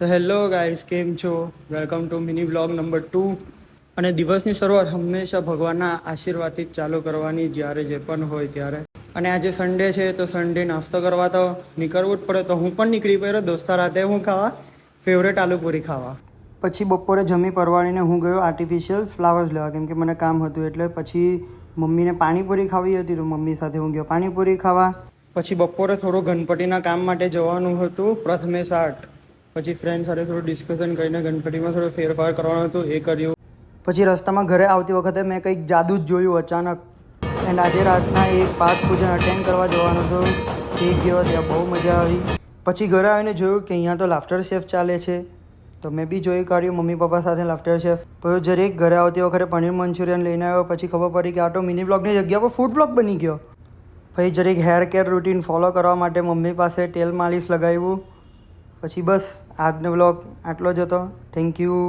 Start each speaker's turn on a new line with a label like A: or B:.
A: તો hello guys, કેમ છો? Welcome to mini vlog number 2. અને દિવસની શરૂઆત હંમેશા ભગવાનના આશીર્વાદથી જ ચાલુ કરવાની, જ્યારે જે પણ હોય ત્યારે. અને આજે સન્ડે છે તો સન્ડે નાસ્તો કરવા તો નીકળવું જ પડે, તો હું પણ નીકળી પડ્યો દોસ્તા રાતે હું ખાવા ફેવરેટ આલુપૂરી ખાવા. પછી બપોરે જમી પરવાળીને હું ગયો આર્ટિફિશિયલ ફ્લાવર્સ લેવા, કેમ કે મને કામ હતું એટલે. પછી મમ્મીને પાણીપુરી ખાવી હતી તો મમ્મી સાથે હું ગયો પાણીપુરી ખાવા. પછી બપોરે થોડું ગણપતિના કામ માટે જવાનું હતું પ્રથમેશ આર્ટ. પછી ફ્રેન્ડ સાથે થોડું ડિસ્કશન કરીને ગણપતિમાં થોડો ફેરફાર કરવાનું હતું, એ કર્યું. પછી રસ્તામાં ઘરે આવતી વખતે મેં કંઈક જાદુ જ જોયું અચાનક. એન્ડ આજે રાતના એક પાઠ પૂજન અટેન્ડ કરવા જવાનું હતું, એ ગયો, ત્યાં બહુ મજા આવી. પછી ઘરે આવીને જોયું કે અહીંયા તો લાફ્ટર શેફ ચાલે છે, તો મેં બી જોઈ કાઢ્યું મમ્મી પપ્પા સાથે લાફ્ટર શેફ. પછી જરીક ઘરે આવતી વખતે પનીર મંચુરિયન લઈને આવ્યો. પછી ખબર પડી કે આ તો મિની વ્લોગની જગ્યા પર ફૂડ વ્લોગ બની ગયો. પછી જરીક હેર કેર રૂટીન ફોલો કરવા માટે મમ્મી પાસે તેલ માલિશ લગાવ્યું. પછી બસ આજનો વ્લોગ આટલો જ હતો. Thank you.